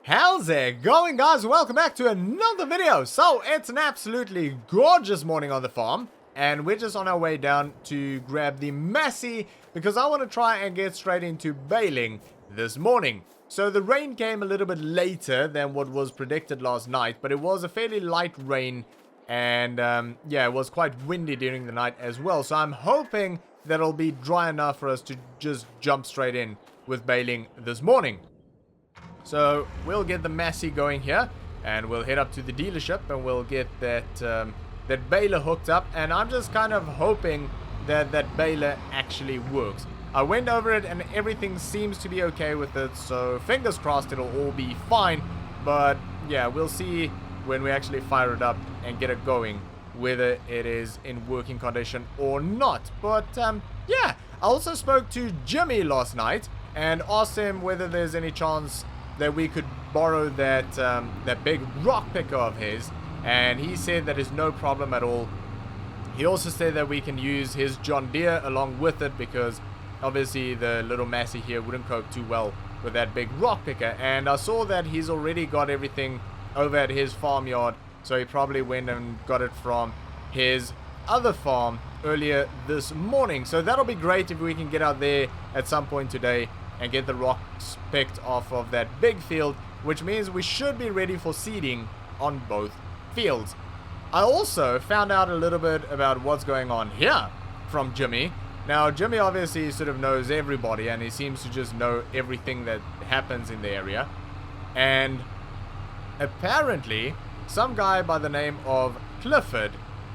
How's it going, guys? Welcome back to another video. So it's an absolutely gorgeous morning on the farm, and we're just on our way down to grab the Massey because I want to try and get straight into baling this morning. So the rain came a little bit later than what was predicted last night, but it was a fairly light rain, and yeah, it was quite windy during the night as well. So I'm hoping that it'll be dry enough for us to just jump straight in with baling this morning. So we'll get the Massey going here, and we'll head up to the dealership, and we'll get that that baler hooked up. And I'm just kind of hoping that that baler actually works. I went over it, and everything seems to be okay with it. So fingers crossed, it'll all be fine. But yeah, we'll see when we actually fire it up and get it going, whether it is in working condition or not. But yeah, I also spoke to Jimmy last night and asked him whether there's any chance that we could borrow that that big rock picker of his, and he said that is no problem at all. He also said that we can use his John Deere along with it, because obviously the little Massey here wouldn't cope too well with that big rock picker. And I saw that he's already got everything over at his farmyard, so he probably went and got it from his other farm earlier this morning. So that'll be great if we can get out there at some point today and get the rocks picked off of that big field, which means we should be ready for seeding on both fields. I also found out a little bit about what's going on here from Jimmy. Now, Jimmy obviously sort of knows everybody, and he seems to just know everything that happens in the area. And apparently, some guy by the name of Clifford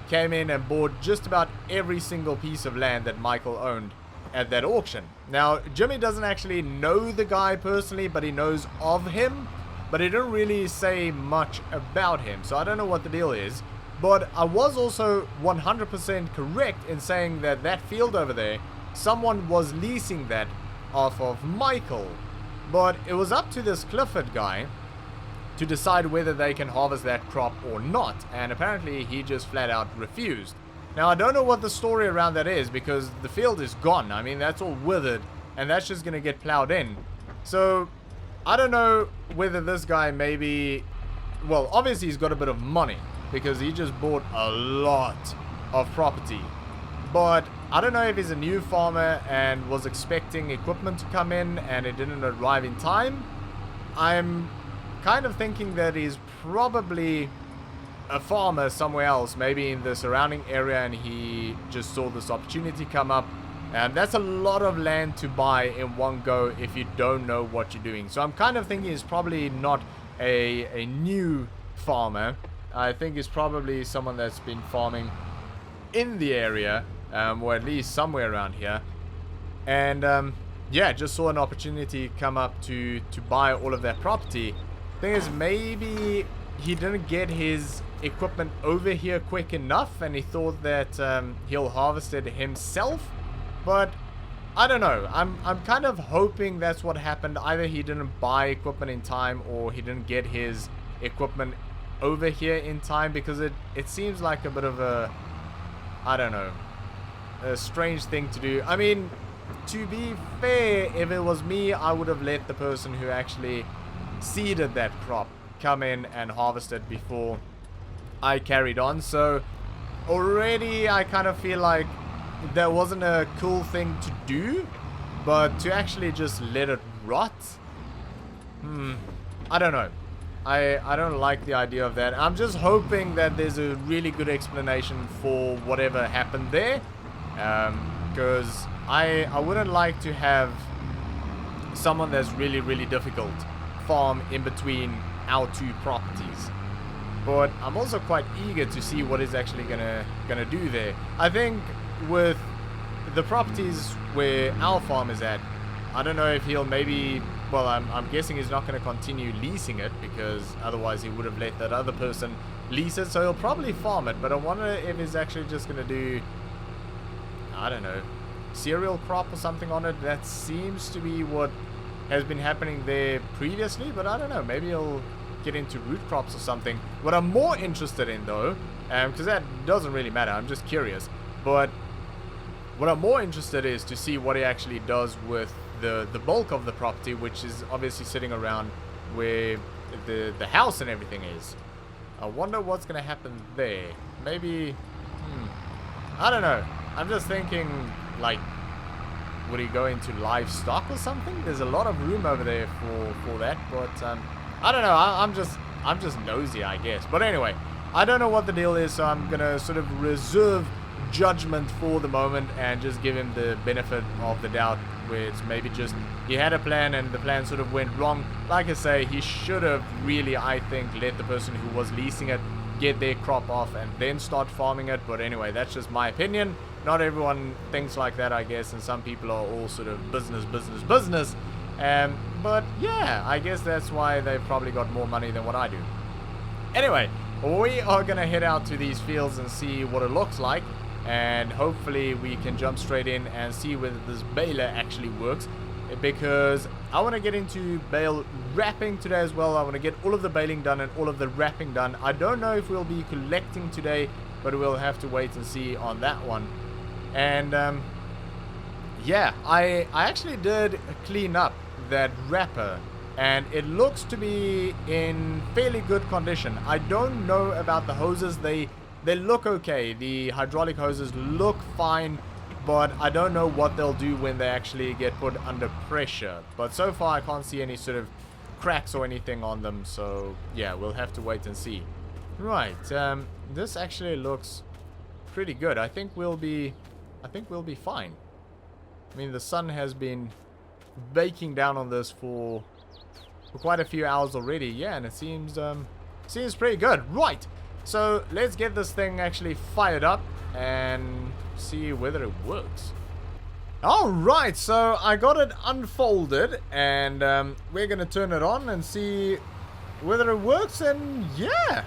came in and bought just about every single piece of land that Michael owned at that auction. Now, Jimmy doesn't actually know the guy personally, but he knows of him, but he didn't really say much about him, so I don't know what the deal is. But I was also 100% correct in saying that that field over there, someone was leasing that off of Michael, but it was up to this Clifford guy to decide whether they can harvest that crop or not, and apparently he just flat out refused. Now, I don't know what the story around that is, because the field is gone. I mean, that's all withered, and that's just going to get plowed in. So, I don't know whether this guy maybe... Well, obviously he's got a bit of money, because he just bought a lot of property. But I don't know if he's a new farmer and was expecting equipment to come in and it didn't arrive in time. I'm kind of thinking that he's probably a farmer somewhere else, maybe in the surrounding area, and he just saw this opportunity come up. And that's a lot of land to buy in one go if you don't know what you're doing. So I'm kind of thinking he's probably not a new farmer. I think he's probably someone that's been farming in the area, or at least somewhere around here. And yeah, just saw an opportunity come up to buy all of that property. Thing is, maybe he didn't get his equipment over here quick enough, and he thought that he'll harvest it himself. But I don't know. I'm kind of hoping that's what happened. Either he didn't buy equipment in time, or he didn't get his equipment over here in time, because it seems like a bit of a, I don't know, a strange thing to do. I mean, to be fair, if it was me, I would have let the person who actually seeded that crop come in and harvest it before I carried on. So already I kind of feel like that wasn't a cool thing to do, but to actually just let it rot, I don't know. I don't like the idea of that. I'm just hoping that there's a really good explanation for whatever happened there, because I wouldn't like to have someone that's really difficult farm in between our two properties. But I'm also quite eager to see what he's actually gonna do there. I think with the properties where our farm is at, I don't know if he'll maybe... Well, I'm guessing he's not going to continue leasing it, because otherwise he would have let that other person lease it. So he'll probably farm it. But I wonder if he's actually just going to do, I don't know, cereal crop or something on it. That seems to be what has been happening there previously. But I don't know, maybe he'll get into root crops or something. What I'm more interested in, though, because that doesn't really matter, I'm just curious. But what I'm more interested in is to see what he actually does with the bulk of the property, which is obviously sitting around where the house and everything is. I wonder what's gonna happen there. Maybe, I don't know. I'm just thinking, like, would he go into livestock or something? There's a lot of room over there for that, but I don't know. I'm just nosy, I guess. But anyway, I don't know what the deal is, so I'm gonna sort of reserve judgment for the moment and just give him the benefit of the doubt, where it's maybe just he had a plan and the plan sort of went wrong. Like I say, he should have really, I think, let the person who was leasing it get their crop off and then start farming it. But anyway, that's just my opinion. Not everyone thinks like that, I guess, and some people are all sort of business. But yeah, I guess that's why they've probably got more money than what I do. Anyway, we are gonna head out to these fields and see what it looks like, and hopefully we can jump straight in and see whether this baler actually works, because I want to get into bale wrapping today as well. I want to get all of the baling done and all of the wrapping done. I don't know if we'll be collecting today, but we'll have to wait and see on that one. And yeah, I actually did clean up that wrapper, and it looks to be in fairly good condition. I don't know about the hoses. They look okay. The hydraulic hoses look fine, but I don't know what they'll do when they actually get put under pressure. But so far I can't see any sort of cracks or anything on them, so yeah, we'll have to wait and see. Right, this actually looks pretty good. I think we'll be fine. I mean, the sun has been baking down on this for quite a few hours already. Yeah, and it seems pretty good. Right, so let's get this thing actually fired up and see whether it works. Alright, so I got it unfolded, and we're gonna turn it on and see whether it works. And yeah,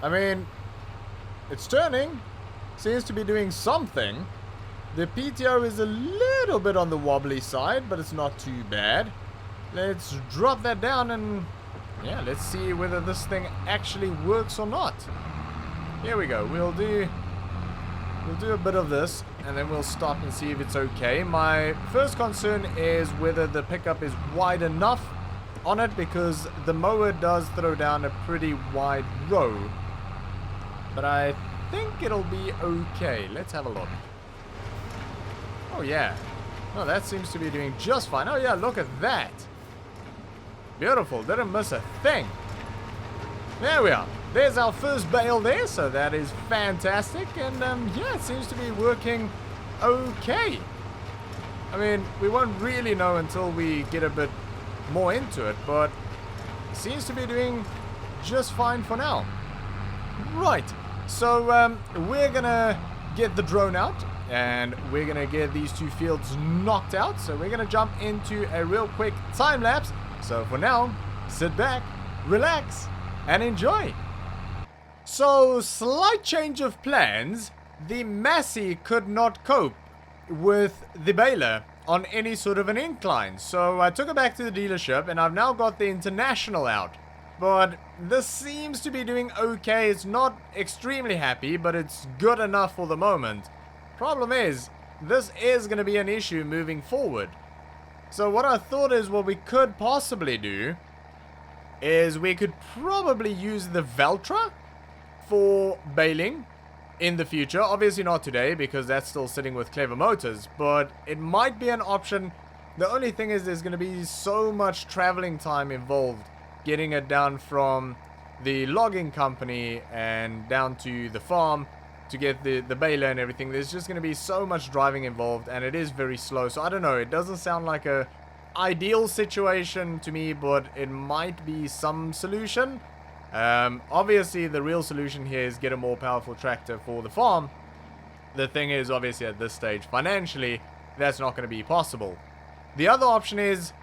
I mean, it's turning, seems to be doing something. The PTO is a little bit on the wobbly side, but it's not too bad. Let's drop that down and yeah, let's see whether this thing actually works or not. Here we go. We'll do a bit of this and then we'll stop and see if it's okay. My first concern is whether the pickup is wide enough on it, because the mower does throw down a pretty wide row. But I think it'll be okay. Let's have a look. Oh yeah. Oh, that seems to be doing just fine. Oh yeah, look at that. Beautiful. Didn't miss a thing. There we are. There's our first bale there, so that is fantastic. And yeah, it seems to be working okay. I mean, we won't really know until we get a bit more into it, but it seems to be doing just fine for now. Right, so we're gonna get the drone out and we're gonna get these two fields knocked out. So we're gonna jump into a real quick time lapse. So for now, sit back, relax, and enjoy. So, slight change of plans. The Massey could not cope with the baler on any sort of an incline. So I took it back to the dealership and I've now got the International out. But this seems to be doing okay. It's not extremely happy, but it's good enough for the moment. Problem is, this is going to be an issue moving forward. So what I thought is what we could possibly do is we could probably use the Veltra for baling in the future. Obviously not today, because that's still sitting with Clever Motors, but it might be an option. The only thing is there's going to be so much traveling time involved getting it down from the logging company and down to the farm to get the baler and everything. There's just going to be so much driving involved, and it is very slow. So I don't know, it doesn't sound like a ideal situation to me, but it might be some solution. Obviously the real solution here is get a more powerful tractor for the farm. The thing is, obviously at this stage financially, that's not going to be possible. The other option is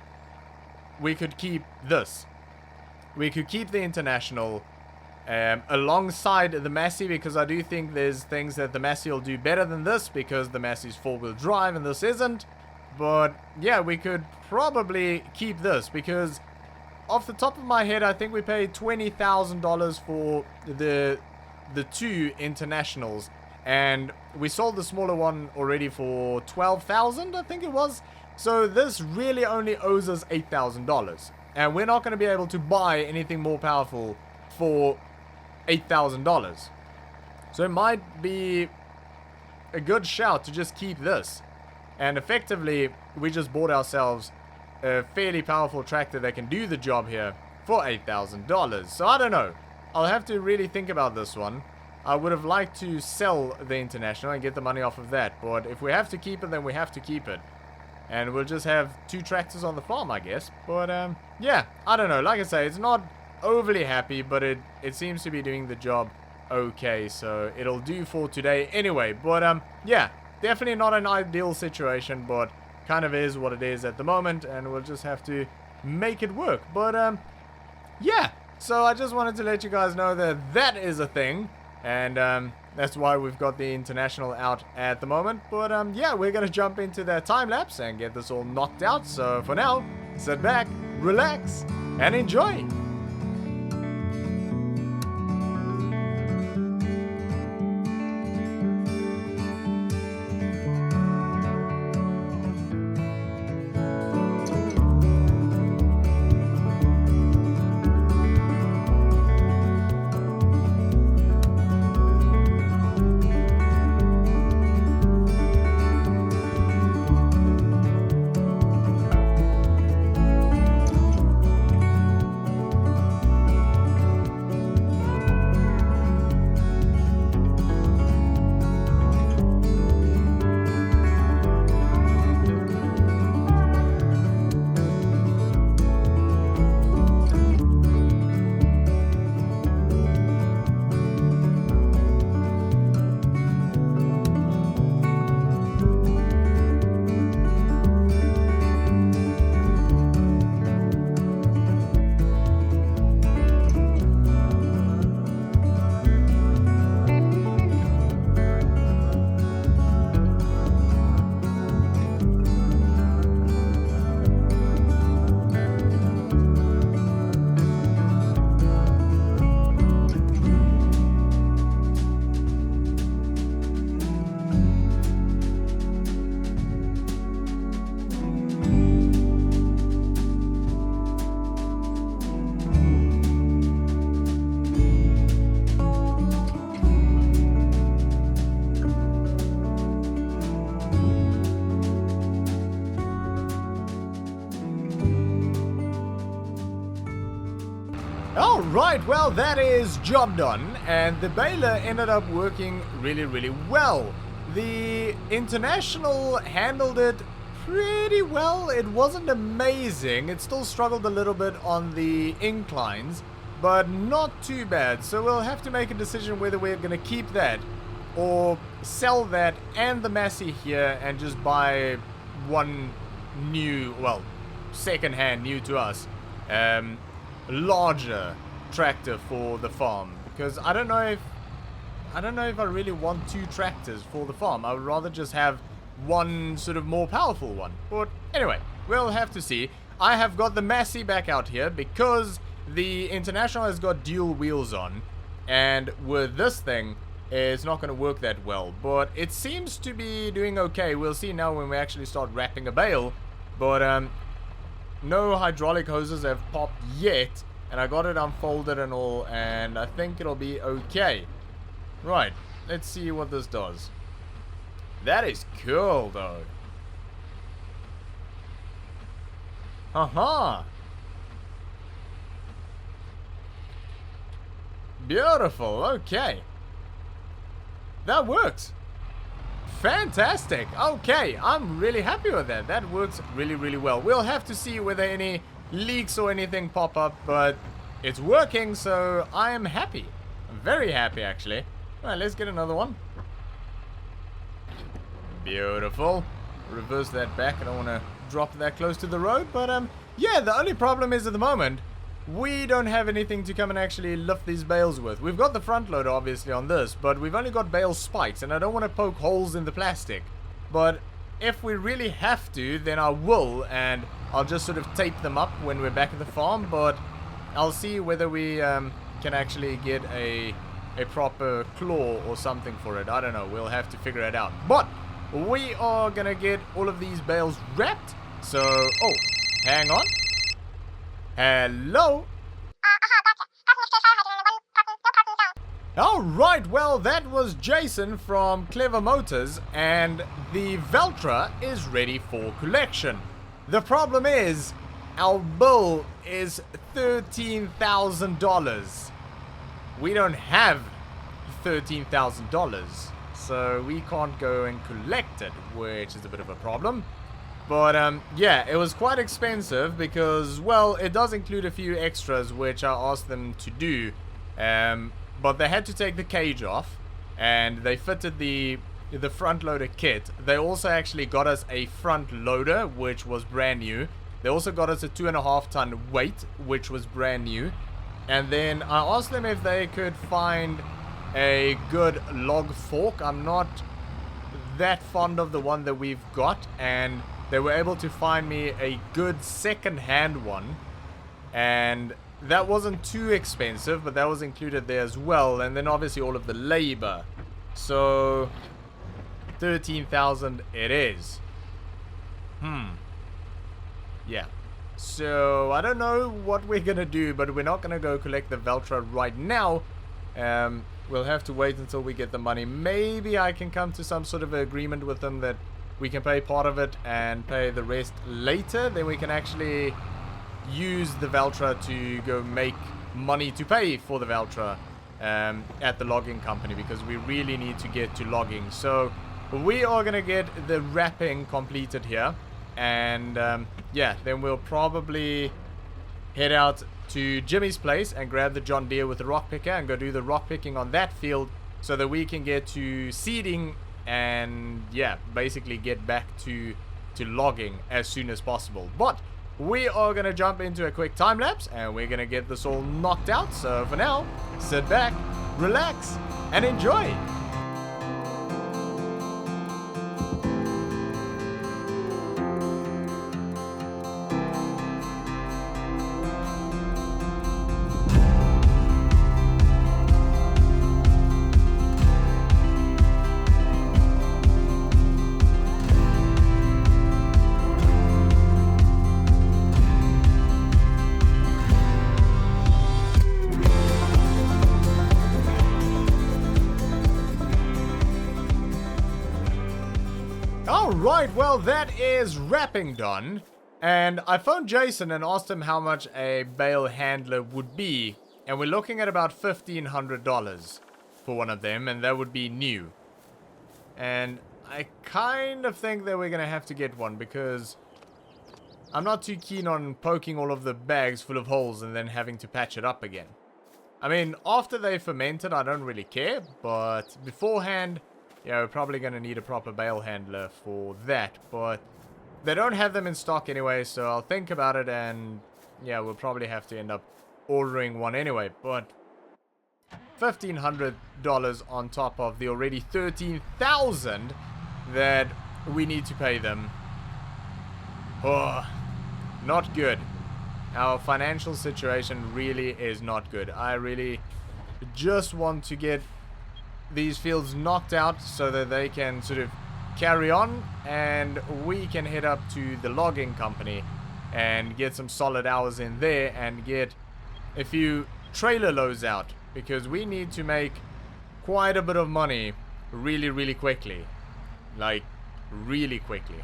we could keep this. We could keep the International alongside the Massey, because I do think there's things that the Massey will do better than this, because the Massey's four-wheel drive and this isn't. But yeah, we could probably keep this, because off the top of my head, I think we paid $20,000 for the two Internationals, and we sold the smaller one already for $12,000, I think it was. So this really only owes us $8,000. And we're not going to be able to buy anything more powerful for $8,000. So it might be a good shout to just keep this. And effectively, we just bought ourselves a fairly powerful tractor that can do the job here for $8,000. So I don't know. I'll have to really think about this one. I would have liked to sell the International and get the money off of that. But if we have to keep it, then we have to keep it. And we'll just have 2 tractors on the farm, I guess. But, yeah, I don't know. Like I say, it's not overly happy, but it seems to be doing the job okay. So it'll do for today anyway. But, yeah, definitely not an ideal situation, but kind of is what it is at the moment. And we'll just have to make it work. But, yeah. So I just wanted to let you guys know that that is a thing. And, that's why we've got the International out at the moment. But, yeah, we're going to jump into that time-lapse and get this all knocked out. So, for now, sit back, relax, and enjoy. Alright, well that is job done, and the baler ended up working really well. The International handled it pretty well. It wasn't amazing, it still struggled a little bit on the inclines, but not too bad. So we'll have to make a decision whether we're going to keep that or sell that and the Massey here and just buy one new, well, second-hand, new to us, larger tractor for the farm, because I don't know if I really want 2 tractors for the farm. I would rather just have one sort of more powerful one. But anyway, we'll have to see. I have got the Massey back out here because the International has got dual wheels on, and with this thing it's not going to work that well, but it seems to be doing okay. We'll see now when we actually start wrapping a bale. But no hydraulic hoses have popped yet, and I got it unfolded and all, and I think it'll be okay. Right, let's see what this does. That is cool, though. Haha. Beautiful, okay. That works. Fantastic. Okay, I'm really happy with that. That works really well. We'll have to see whether any leaks or anything pop up, but it's working, so I am happy. I'm very happy, actually. Alright, let's get another one. Beautiful. Reverse that back. I don't want to drop that close to the road, but yeah, the only problem is at the moment we don't have anything to come and actually lift these bales with. We've got the front loader obviously on this, but we've only got bale spikes, and I don't want to poke holes in the plastic. But if we really have to, then I will, and I'll just sort of tape them up when we're back at the farm. But I'll see whether we can actually get a proper claw or something for it. I don't know, we'll have to figure it out. But we are gonna get all of these bales wrapped. So, oh, hang on. Hello? Alright, well, that was Jason from Clever Motors, and the Veltra is ready for collection. The problem is, our bill is $13,000. We don't have $13,000, so we can't go and collect it, which is a bit of a problem. But yeah, it was quite expensive because, well, it does include a few extras which I asked them to do, but they had to take the cage off, and they fitted the front loader kit. They also actually got us a front loader, which was brand new. They also got us a 2.5 ton weight, which was brand new. And then I asked them if they could find a good log fork. I'm not that fond of the one that we've got, and they were able to find me a good second-hand one, and that wasn't too expensive, but that was included there as well. And then obviously all of the labor, so 13,000 it is. Yeah, so I don't know what we're gonna do, but we're not gonna go collect the Veltra right now. We'll have to wait until we get the money. Maybe I can come to some sort of agreement with them that we can pay part of it and pay the rest later. Then we can actually use the Veltra to go make money to pay for the Veltra at the logging company, because we really need to get to logging. So we are gonna get the wrapping completed here, and yeah, then we'll probably head out to Jimmy's place and grab the John Deere with the rock picker and go do the rock picking on that field, so that we can get to seeding and, yeah, basically get back to logging as soon as possible. But we are going to jump into a quick time lapse and we're going to get this all knocked out. So for now, sit back, relax, and enjoy. Alright, well, that is wrapping done. And I phoned Jason and asked him how much a bale handler would be. And we're looking at about $1,500 for one of them, and that would be new. And I kind of think that we're going to have to get one, because I'm not too keen on poking all of the bags full of holes and then having to patch it up again. I mean, after they fermented, I don't really care, but beforehand, yeah, we're probably going to need a proper bale handler for that, but they don't have them in stock anyway, so I'll think about it, and yeah, we'll probably have to end up ordering one anyway. But $1,500 on top of the already $13,000 that we need to pay them. Oh, not good. Our financial situation really is not good. I really just want to get these fields knocked out so that they can sort of carry on, and we can head up to the logging company and get some solid hours in there and get a few trailer loads out, because we need to make quite a bit of money really quickly. Like, really quickly.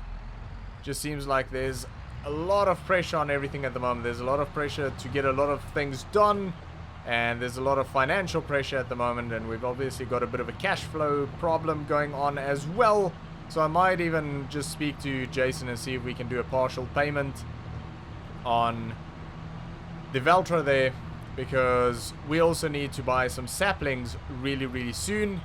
Just seems like there's a lot of pressure on everything at the moment. There's a lot of pressure to get a lot of things done, and there's a lot of financial pressure at the moment, and we've obviously got a bit of a cash flow problem going on as well. So I might even just speak to Jason and see if we can do a partial payment on the Veltra there, because we also need to buy some saplings really soon.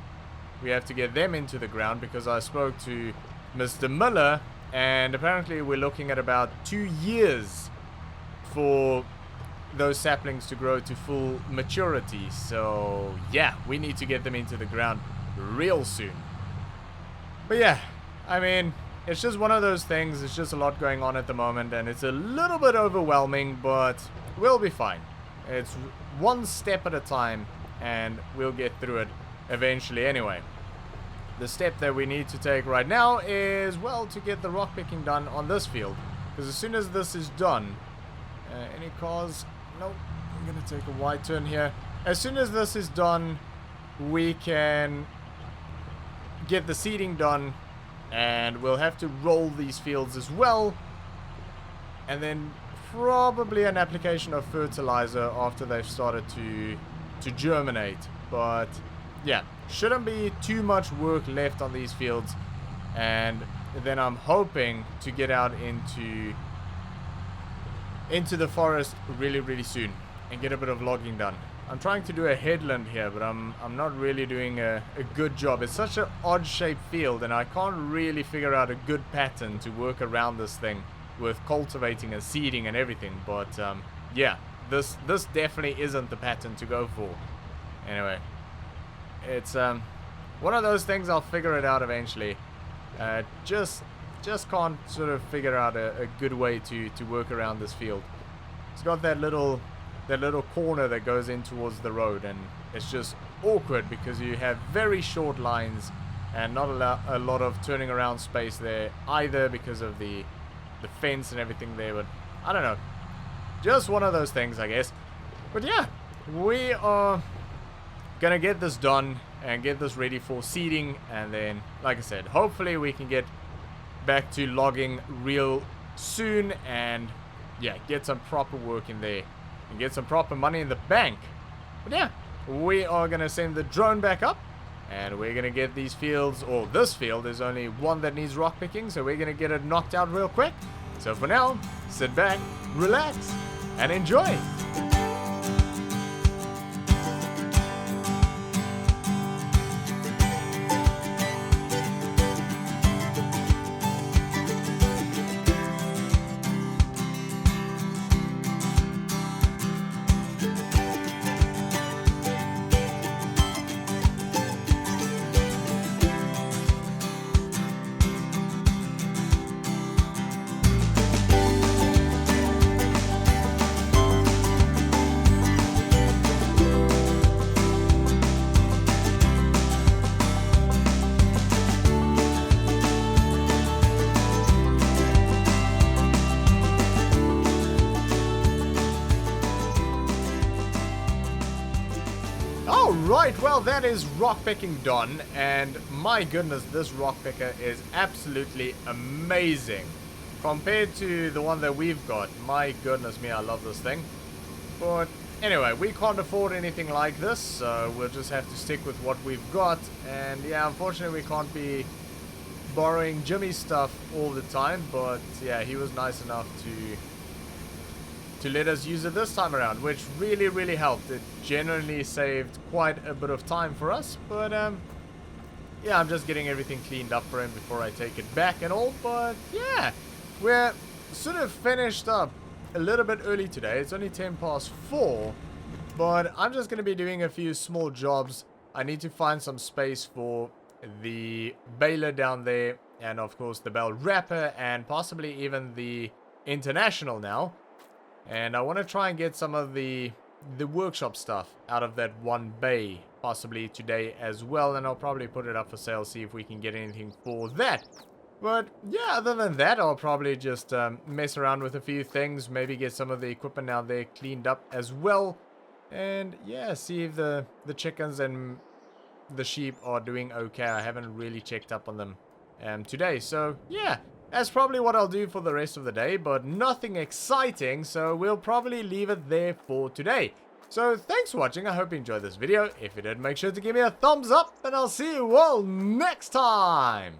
We have to get them into the ground, because I spoke to Mr. Miller, and apparently we're looking at about 2 years for those saplings to grow to full maturity. So yeah, we need to get them into the ground real soon. But yeah, I mean, it's just one of those things. It's just a lot going on at the moment, and it's a little bit overwhelming, but we'll be fine. It's one step at a time, and we'll get through it eventually anyway. The step that we need to take right now is, well, to get the rock picking done on this field, because as soon as this is done, Any cars? Nope. I'm going to take a wide turn here. As soon as this is done, we can get the seeding done. And we'll have to roll these fields as well. And then probably an application of fertilizer after they've started to germinate. But yeah, shouldn't be too much work left on these fields. And then I'm hoping to get out into the forest really soon and get a bit of logging done. I'm trying to do a headland here, but I'm not really doing a good job. It's such an odd shaped field, and I can't really figure out a good pattern to work around this thing with cultivating and seeding and everything. But yeah, this definitely isn't the pattern to go for. Anyway, it's one of those things. I'll figure it out eventually. Just can't sort of figure out a good way to work around this field. It's got that little corner that goes in towards the road, and it's just awkward because you have very short lines and not a lot of turning around space there either because of the fence and everything there. But I don't know, just one of those things, I guess. But yeah, we are gonna get this done and get this ready for seeding, and then, like I said, hopefully we can get back to logging real soon and yeah, get some proper work in there and get some proper money in the bank. But yeah, we are gonna send the drone back up, and we're gonna get these fields, or this field, there's only one that needs rock picking, so we're gonna get it knocked out real quick. So for now, sit back, relax, and enjoy. Right, well, that is rock picking done, and my goodness, this rock picker is absolutely amazing compared to the one that we've got. My goodness me, I love this thing. But anyway, we can't afford anything like this, so we'll just have to stick with what we've got. And yeah, unfortunately we can't be borrowing Jimmy's stuff all the time, but yeah, he was nice enough to let us use it this time around, which really helped. It generally saved quite a bit of time for us, but yeah, I'm just getting everything cleaned up for him before I take it back and all. But yeah, we're sort of finished up a little bit early today. It's only 4:10, but I'm just going to be doing a few small jobs. I need to find some space for the baler down there, and of course the bell wrapper, and possibly even the international now. And I want to try and get some of the workshop stuff out of that one bay, possibly today as well. And I'll probably put it up for sale, see if we can get anything for that. But yeah, other than that, I'll probably just mess around with a few things. Maybe get some of the equipment out there cleaned up as well. And yeah, see if the chickens and the sheep are doing okay. I haven't really checked up on them today. So yeah, that's probably what I'll do for the rest of the day, but nothing exciting, so we'll probably leave it there for today. So thanks for watching. I hope you enjoyed this video. If you did, make sure to give me a thumbs up, and I'll see you all next time.